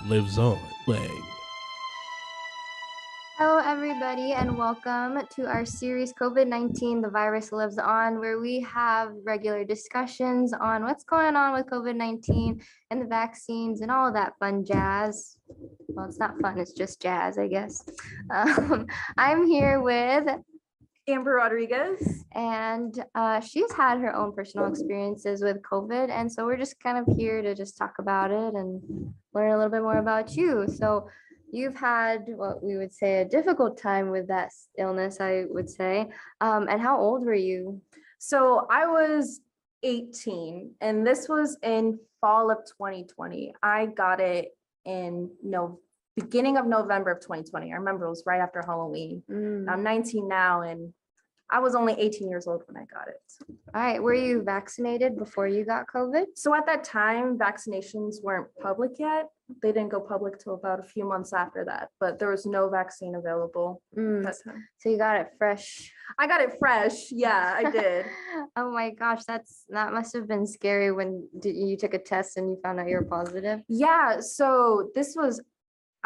lives on. Lang. Hello, everybody, and welcome to our series COVID-19, The Virus Lives On, where we have regular discussions on what's going on with COVID-19 and the vaccines and all of that fun jazz. Well, it's not fun, it's just jazz, I guess. I'm here with Amber Rodriguez. and she's had her own personal experiences with COVID. And so we're just kind of here to just talk about it and learn a little bit more about you. So you've had what we would say a difficult time with that illness, I would say. And how old were you? So I was 18, and this was in fall of 2020. I got it in beginning of November of 2020. I remember it was right after Halloween. I'm 19 now, and I was only 18 years old when I got it. All right. Were you vaccinated before you got COVID? So at that time, vaccinations weren't public yet. They didn't go public till about a few months after that, but there was no vaccine available at that time. So you got it fresh. I got it fresh. Yeah, I did. Oh my gosh, that must have been scary when you took a test and you found out you were positive. Yeah, so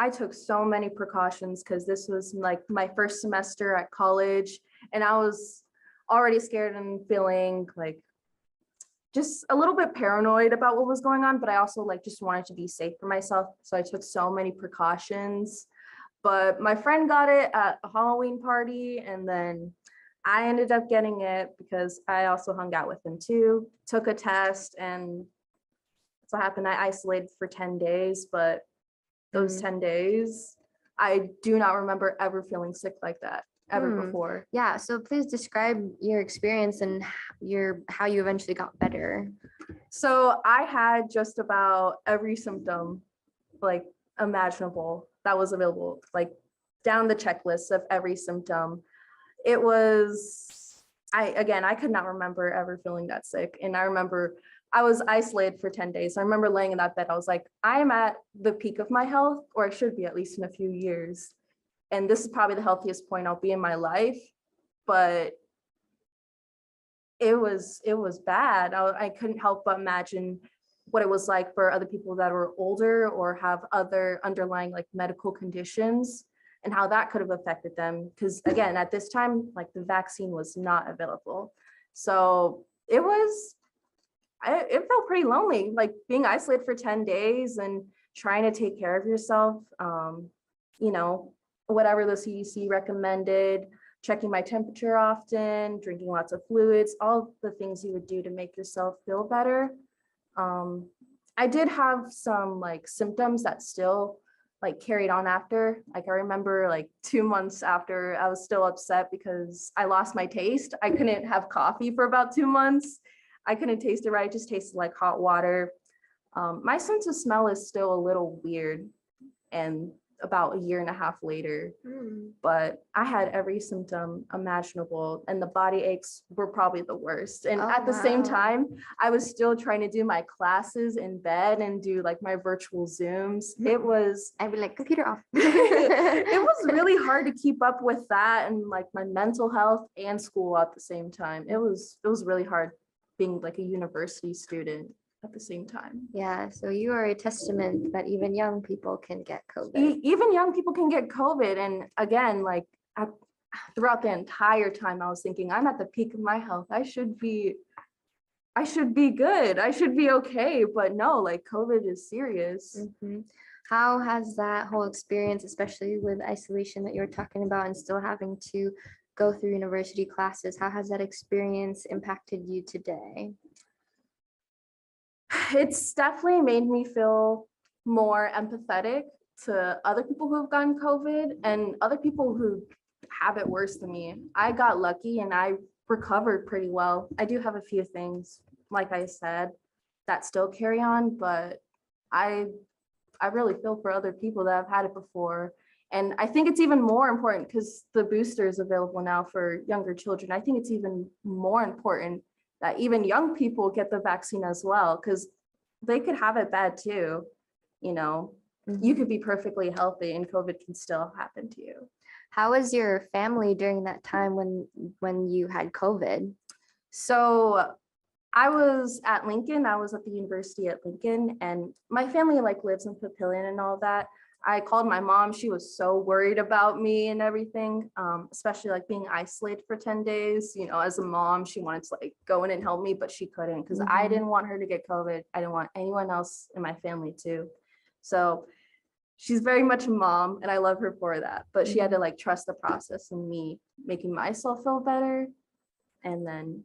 I took so many precautions because this was like my first semester at college, and I was already scared and feeling like just a little bit paranoid about what was going on, but I also just wanted to be safe for myself. So I took so many precautions. But my friend got it at a Halloween party, and then I ended up getting it because I also hung out with him too, took a test, and that's what happened. I isolated for 10 days, but those 10 days, I do not remember ever feeling sick like that ever before. Yeah, so please describe your experience and how you eventually got better. So I had just about every symptom imaginable that was available, down the checklist of every symptom. It was, I could not remember ever feeling that sick. And I remember I was isolated for 10 days. I remember laying in that bed. I was like, I am at the peak of my health, or I should be at least in a few years. And this is probably the healthiest point I'll be in my life. But it was bad. I couldn't help but imagine what it was like for other people that were older or have other underlying medical conditions and how that could have affected them. Because again, at this time, the vaccine was not available. So it felt pretty lonely, being isolated for 10 days and trying to take care of yourself. Whatever the CDC recommended, checking my temperature often, drinking lots of fluids, all the things you would do to make yourself feel better. I did have some symptoms that still carried on after. I remember 2 months after, I was still upset because I lost my taste. I couldn't have coffee for about 2 months. I couldn't taste it right. It just tasted like hot water. My sense of smell is still a little weird, and about a year and a half later, but I had every symptom imaginable, and the body aches were probably the worst. And at the same time, I was still trying to do my classes in bed and do my virtual Zooms. It was, I'd be like, computer off. it was really hard to keep up with that and my mental health and school at the same time. It was really hard being a university student at the same time. Yeah, so you are a testament that even young people can get COVID. Even young people can get COVID. And again, throughout the entire time, I was thinking, I'm at the peak of my health. I should be good. I should be okay. But no, COVID is serious. How has that whole experience, especially with isolation that you're talking about and still having to go through university classes, how has that experience impacted you today? It's definitely made me feel more empathetic to other people who have gotten COVID and other people who have it worse than me. I got lucky and I recovered pretty well. I do have a few things, like I said, that still carry on, but I really feel for other people that have had it before. And I think it's even more important because the booster is available now for younger children. I think it's even more important that even young people get the vaccine as well, because they could have it bad too. You could be perfectly healthy and COVID can still happen to you. How was your family during that time when you had COVID? So I was at Lincoln. I was at the university at Lincoln, and my family like lives in Papillion and all that. I called my mom. She was so worried about me and everything, especially like being isolated for 10 days. You know, as a mom, she wanted to like go in and help me, but she couldn't because I didn't want her to get COVID. I didn't want anyone else in my family to. So she's very much a mom, and I love her for that. But she had to like trust the process and me making myself feel better. And then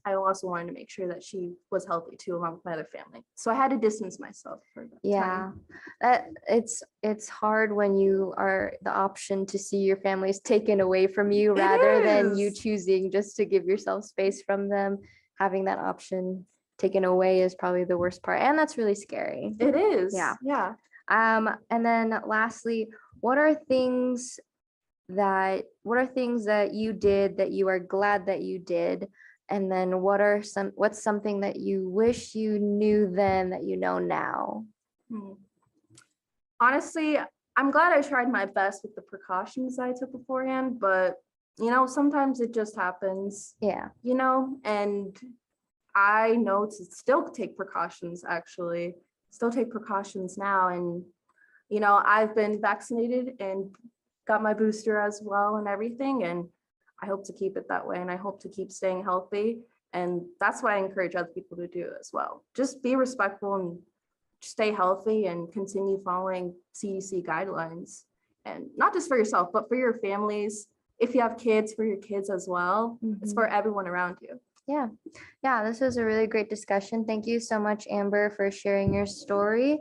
I also wanted to make sure that she was healthy too, along with my other family. So I had to distance myself for that time. That it's hard when you are the option to see your families taken away from you rather than you choosing just to give yourself space from them. Having that option taken away is probably the worst part, and that's really scary. It is. Yeah. And then lastly, what are things that you did that you are glad that you did? And then what's something that you wish you knew then that you know now? Honestly, I'm glad I tried my best with the precautions I took beforehand, but you know, sometimes it just happens. Yeah. You know, and I know to still take precautions, actually. Still take precautions now. And, you know, I've been vaccinated and got my booster as well and everything. And I hope to keep it that way, and I hope to keep staying healthy. And that's what I encourage other people to do as well. Just be respectful and stay healthy and continue following CDC guidelines. And not just for yourself, but for your families. If you have kids, for your kids as well. It's for everyone around you. Yeah, this was a really great discussion. Thank you so much, Amber, for sharing your story.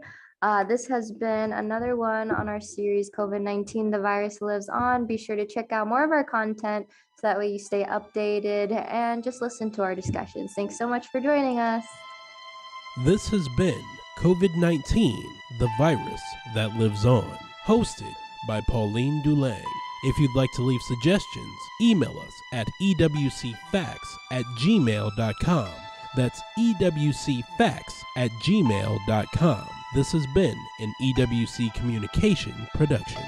This has been another one on our series, COVID-19, The Virus Lives On. Be sure to check out more of our content so that way you stay updated and just listen to our discussions. Thanks so much for joining us. This has been COVID-19, The Virus That Lives On, hosted by Pauline Dulang. If you'd like to leave suggestions, email us at ewcfacts@gmail.com. That's ewcfacts@gmail.com. This has been an EWC Communication production.